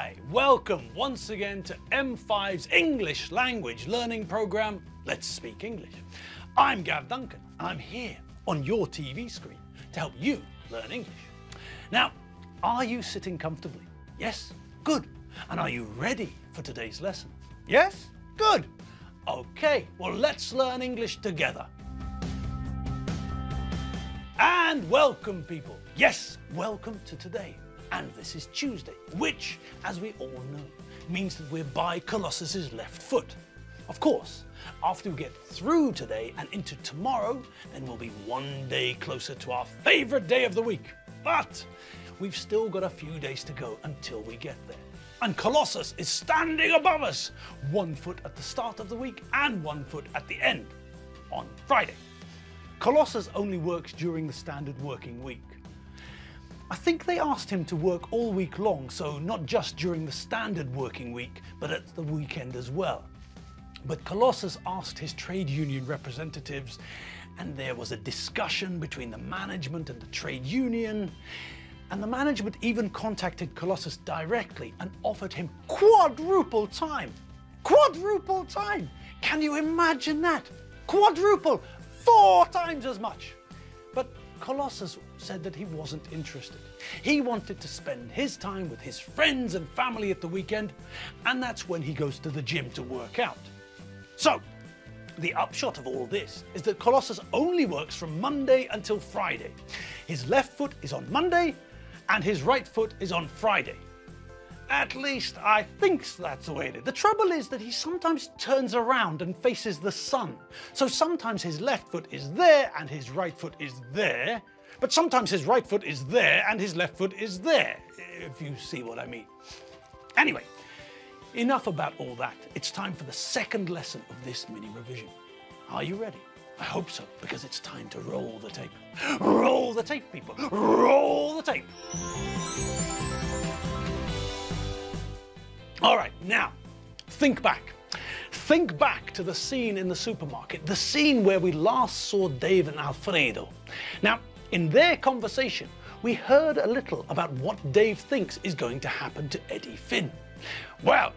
Hi, welcome once again to M5's English language learning program, Let's Speak English. I'm Gav Duncan. I'm here on your TV screen to help you learn English. Now, are you sitting comfortably? Yes? Good. And are you ready for today's lesson? Yes? Good. Okay, well, let's learn English together. And welcome, people. Yes, welcome to today. And this is Tuesday, which, as we all know, means that we're by Colossus's left foot. Of course, after we get through today and into tomorrow, then we'll be one day closer to our favourite day of the week. But we've still got a few days to go until we get there. And Colossus is standing above us, 1 foot at the start of the week and 1 foot at the end, on Friday. Colossus only works during the standard working week. I think they asked him to work all week long, so not just during the standard working week, but at the weekend as well. But Colossus asked his trade union representatives, and there was a discussion between the management and the trade union, and the management even contacted Colossus directly and offered him quadruple time. Quadruple time! Can you imagine that? Quadruple! 4 times as much! But Colossus said that he wasn't interested. He wanted to spend his time with his friends and family at the weekend, and that's when he goes to the gym to work out. So, the upshot of all this is that Colossus only works from Monday until Friday. His left foot is on Monday, and his right foot is on Friday. At least I think that's the way it is. The trouble is that he sometimes turns around and faces the sun. So sometimes his left foot is there and his right foot is there, but sometimes his right foot is there and his left foot is there, if you see what I mean. Anyway, enough about all that. It's time for the second lesson of this mini revision. Are you ready? I hope so, because it's time to roll the tape. Roll the tape, people. Roll the tape. All right, now, think back. Think back to the scene in the supermarket, the scene where we last saw Dave and Alfredo. Now, in their conversation, we heard a little about what Dave thinks is going to happen to Eddie Finn. Well,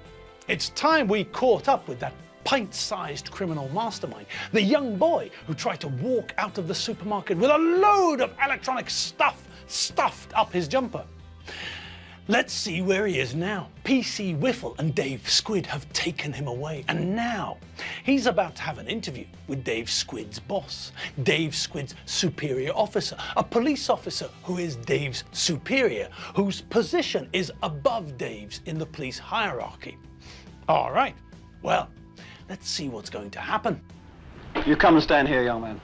it's time we caught up with that pint-sized criminal mastermind, the young boy who tried to walk out of the supermarket with a load of electronic stuff stuffed up his jumper. Let's see where he is now. PC Whiffle and Dave Squid have taken him away, and now he's about to have an interview with Dave Squid's boss, Dave Squid's superior officer, a police officer who is Dave's superior, whose position is above Dave's in the police hierarchy. All right, well, let's see what's going to happen. You come and stand here, young man.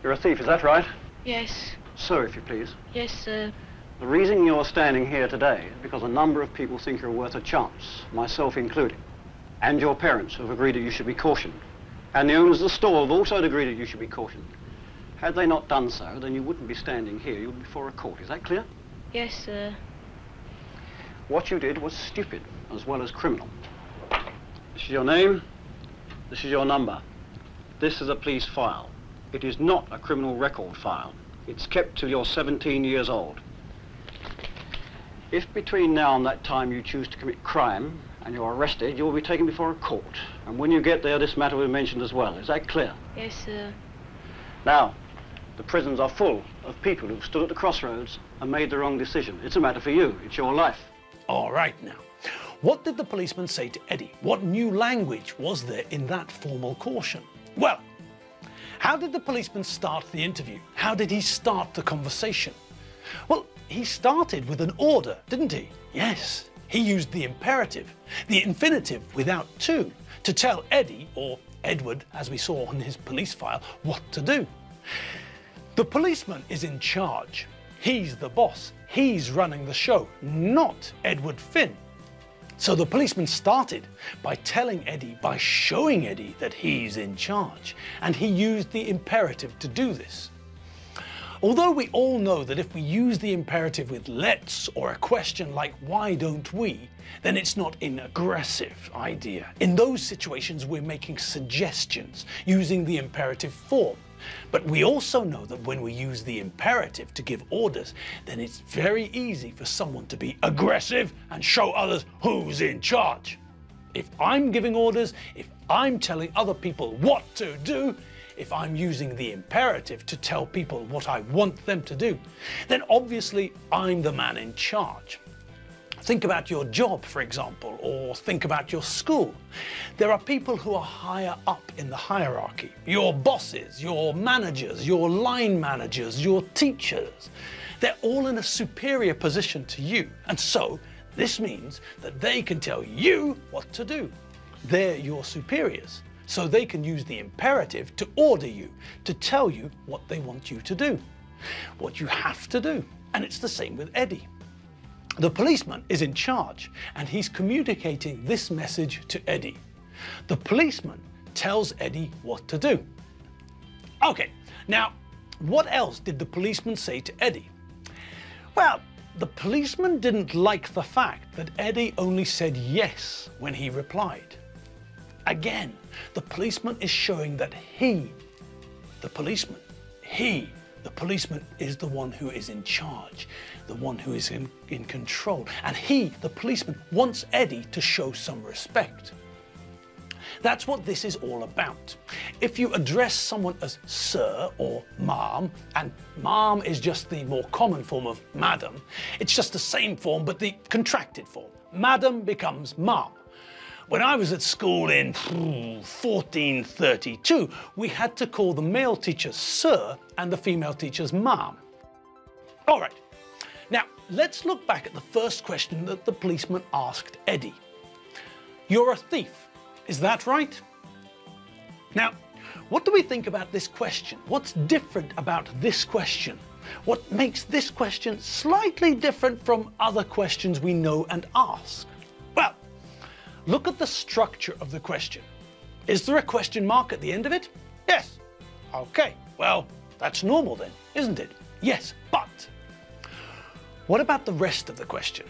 You're a thief, is that right? Yes. Sir, if you please. Yes, sir. The reason you're standing here today is because a number of people think you're worth a chance, myself included, and your parents have agreed that you should be cautioned. And the owners of the store have also agreed that you should be cautioned. Had they not done so, then you wouldn't be standing here, you would be before a court. Is that clear? Yes, sir. What you did was stupid, as well as criminal. This is your name, this is your number. This is a police file. It is not a criminal record file. It's kept till you're 17 years old. If between now and that time you choose to commit crime and you're arrested, you will be taken before a court. And when you get there, this matter will be mentioned as well. Is that clear? Yes, sir. Now, the prisons are full of people who've stood at the crossroads and made the wrong decision. It's a matter for you. It's your life. All right now, what did the policeman say to Eddie? What new language was there in that formal caution? Well, how did the policeman start the interview? How did he start the conversation? Well, he started with an order, didn't he? Yes, he used the imperative, the infinitive without to tell Eddie, or Edward, as we saw on his police file, what to do. The policeman is in charge. He's the boss. He's running the show, not Edward Finn. So the policeman started by telling Eddie, by showing Eddie that he's in charge, and he used the imperative to do this. Although we all know that if we use the imperative with let's or a question like why don't we, then it's not an aggressive idea. In those situations, we're making suggestions using the imperative form. But we also know that when we use the imperative to give orders, then it's very easy for someone to be aggressive and show others who's in charge. If I'm giving orders, if I'm telling other people what to do, if I'm using the imperative to tell people what I want them to do, then obviously I'm the man in charge. Think about your job, for example, or think about your school. There are people who are higher up in the hierarchy. Your bosses, your managers, your line managers, your teachers. They're all in a superior position to you. And so this means that they can tell you what to do. They're your superiors. So they can use the imperative to order you, to tell you what they want you to do, what you have to do. And it's the same with Eddie. The policeman is in charge and he's communicating this message to Eddie. The policeman tells Eddie what to do. Okay, now what else did the policeman say to Eddie? Well, the policeman didn't like the fact that Eddie only said yes when he replied. Again, the policeman is showing that the policeman is the one who is in charge, the one who is in control. And the policeman, wants Eddie to show some respect. That's what this is all about. If you address someone as sir or ma'am, and ma'am is just the more common form of madam, it's just the same form but the contracted form. Madam becomes ma'am. When I was at school in 1432, we had to call the male teachers sir and the female teachers ma'am. All right, now let's look back at the first question that the policeman asked Eddie. You're a thief, is that right? Now, what do we think about this question? What's different about this question? What makes this question slightly different from other questions we know and ask? Well, look at the structure of the question. Is there a question mark at the end of it? Yes. Okay, well, that's normal then, isn't it? Yes, but what about the rest of the question?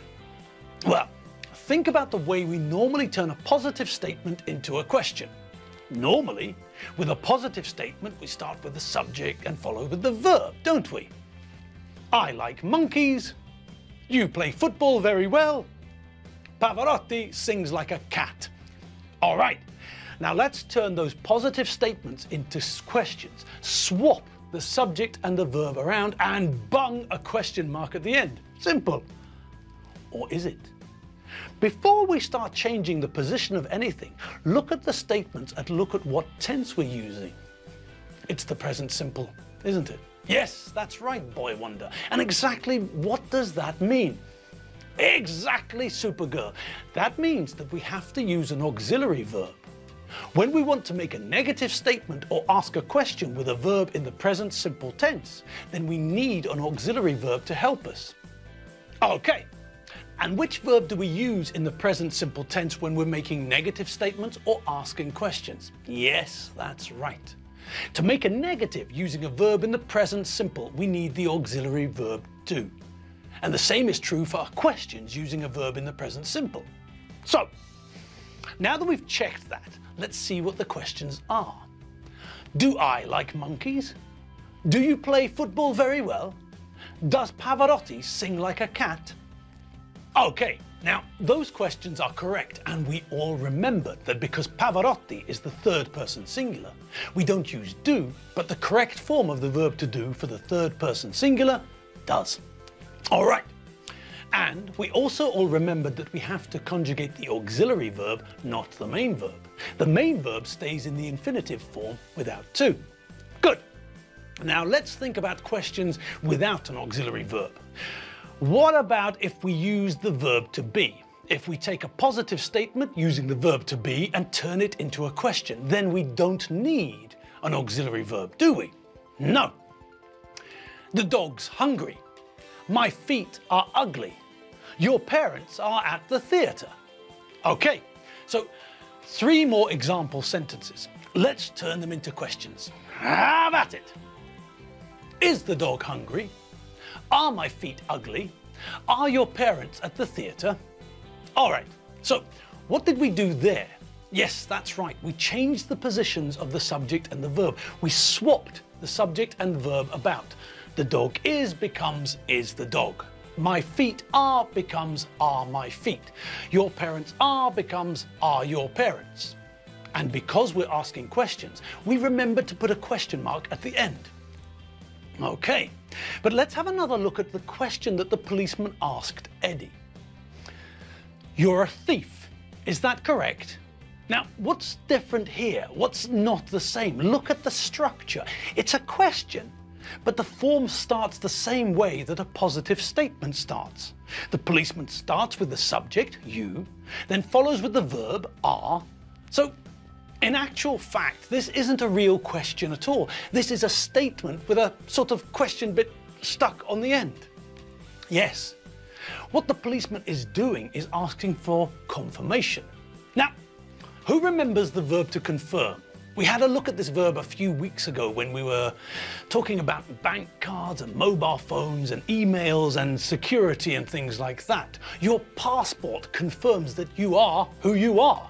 Well, think about the way we normally turn a positive statement into a question. Normally, with a positive statement, we start with the subject and follow with the verb, don't we? I like monkeys. You play football very well. Pavarotti sings like a cat. All right, now let's turn those positive statements into questions. Swap the subject and the verb around and bung a question mark at the end. Simple. Or is it? Before we start changing the position of anything, look at the statements and look at what tense we're using. It's the present simple, isn't it? Yes, that's right, boy wonder. And exactly what does that mean? Exactly, Supergirl. That means that we have to use an auxiliary verb. When we want to make a negative statement or ask a question with a verb in the present simple tense, then we need an auxiliary verb to help us. Okay, and which verb do we use in the present simple tense when we're making negative statements or asking questions? Yes, that's right. To make a negative using a verb in the present simple, we need the auxiliary verb do. And the same is true for our questions using a verb in the present simple. So, now that we've checked that, let's see what the questions are. Do I like monkeys? Do you play football very well? Does Pavarotti sing like a cat? Okay, now those questions are correct, and we all remembered that because Pavarotti is the third person singular, we don't use do, but the correct form of the verb to do for the third person singular, does. All right, and we also all remembered that we have to conjugate the auxiliary verb, not the main verb. The main verb stays in the infinitive form without to. Good. Now let's think about questions without an auxiliary verb. What about if we use the verb to be? If we take a positive statement using the verb to be and turn it into a question, then we don't need an auxiliary verb, do we? No. The dog's hungry. My feet are ugly. Your parents are at the theatre. Okay, so 3 more example sentences. Let's turn them into questions. Have at it. Is the dog hungry? Are my feet ugly? Are your parents at the theatre? All right, so what did we do there? Yes, that's right. We changed the positions of the subject and the verb. We swapped the subject and verb about. The dog is becomes is the dog. My feet are becomes are my feet. Your parents are becomes are your parents. And because we're asking questions, we remember to put a question mark at the end. Okay, but let's have another look at the question that the policeman asked Eddie. You're a thief, is that correct? Now, what's different here? What's not the same? Look at the structure. It's a question, but the form starts the same way that a positive statement starts. The policeman starts with the subject, you, then follows with the verb, are. So, in actual fact, this isn't a real question at all. This is a statement with a sort of question bit stuck on the end. Yes, what the policeman is doing is asking for confirmation. Now, who remembers the verb to confirm? We had a look at this verb a few weeks ago when we were talking about bank cards and mobile phones and emails and security and things like that. Your passport confirms that you are who you are.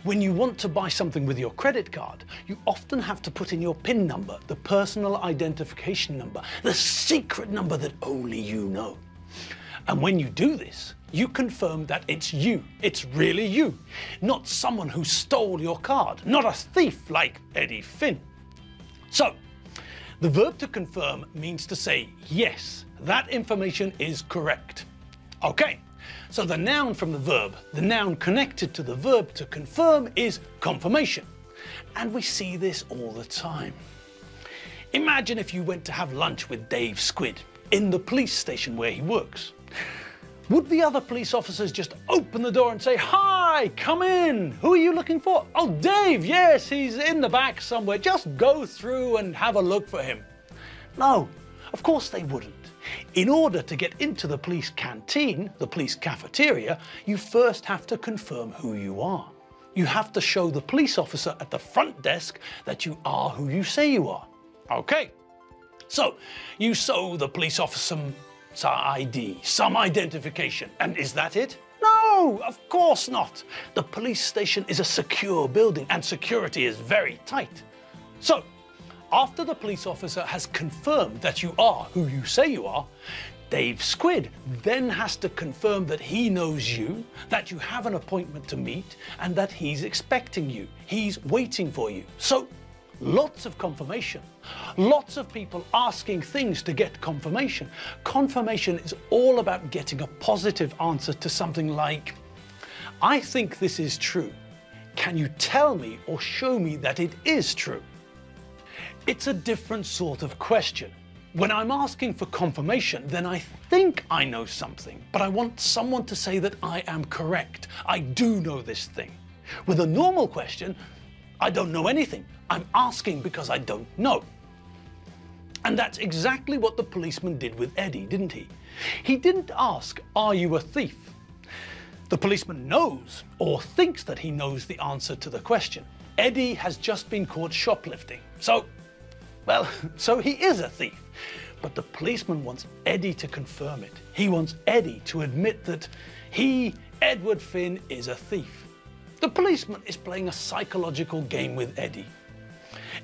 When you want to buy something with your credit card, you often have to put in your PIN number, the personal identification number, the secret number that only you know. And when you do this, you confirm that it's you. It's really you, not someone who stole your card, not a thief like Eddie Finn. So, the verb to confirm means to say, yes, that information is correct. Okay, so the noun from the verb, the noun connected to the verb to confirm is confirmation. And we see this all the time. Imagine if you went to have lunch with Dave Squid in the police station where he works. Would the other police officers just open the door and say, "Hi, come in. Who are you looking for?" "Oh, Dave, yes, he's in the back somewhere. Just go through and have a look for him." No, of course they wouldn't. In order to get into the police canteen, the police cafeteria, you first have to confirm who you are. You have to show the police officer at the front desk that you are who you say you are. Okay, so you show the police officer some ID, some identification, and is that it? No, of course not. The police station is a secure building and security is very tight. So, after the police officer has confirmed that you are who you say you are, Dave Squid then has to confirm that he knows you, that you have an appointment to meet, and that he's expecting you. He's waiting for you. So, lots of confirmation. Lots of people asking things to get confirmation. Confirmation is all about getting a positive answer to something like, "I think this is true. Can you tell me or show me that it is true?" It's a different sort of question. When I'm asking for confirmation, then I think I know something, but I want someone to say that I am correct. I do know this thing. With a normal question, I don't know anything. I'm asking because I don't know. And that's exactly what the policeman did with Eddie, didn't he? He didn't ask, "Are you a thief?" The policeman knows, or thinks that he knows the answer to the question. Eddie has just been caught shoplifting. So he is a thief. But the policeman wants Eddie to confirm it. He wants Eddie to admit that he, Edward Finn, is a thief. The policeman is playing a psychological game with Eddie.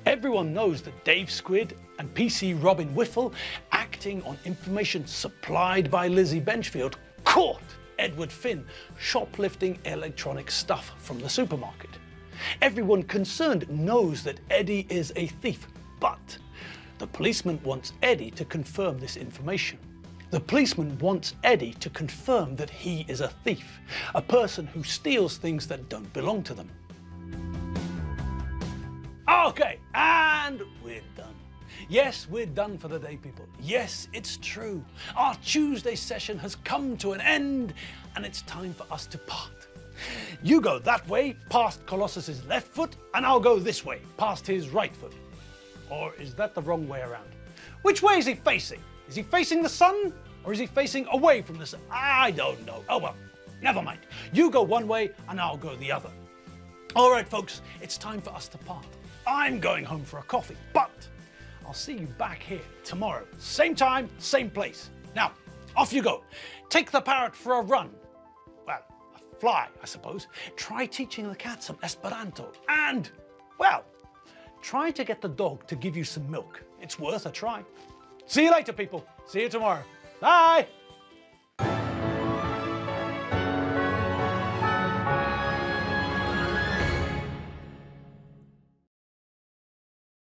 Everyone knows that Dave Squid and PC Robin Whiffle, acting on information supplied by Lizzie Benchfield, caught Edward Finn shoplifting electronic stuff from the supermarket. Everyone concerned knows that Eddie is a thief, but the policeman wants Eddie to confirm this information. The policeman wants Eddie to confirm that he is a thief, a person who steals things that don't belong to them. Okay, and we're done. Yes, we're done for the day, people. Yes, it's true. Our Tuesday session has come to an end, and it's time for us to part. You go that way, past Colossus's left foot, and I'll go this way, past his right foot. Or is that the wrong way around? Which way is he facing? Is he facing the sun, or is he facing away from the sun? I don't know. Oh well, never mind. You go one way, and I'll go the other. All right, folks, it's time for us to part. I'm going home for a coffee, but I'll see you back here tomorrow. Same time, same place. Now, off you go. Take the parrot for a run. Well, a fly, I suppose. Try teaching the cat some Esperanto. And, well, try to get the dog to give you some milk. It's worth a try. See you later, people. See you tomorrow. Bye.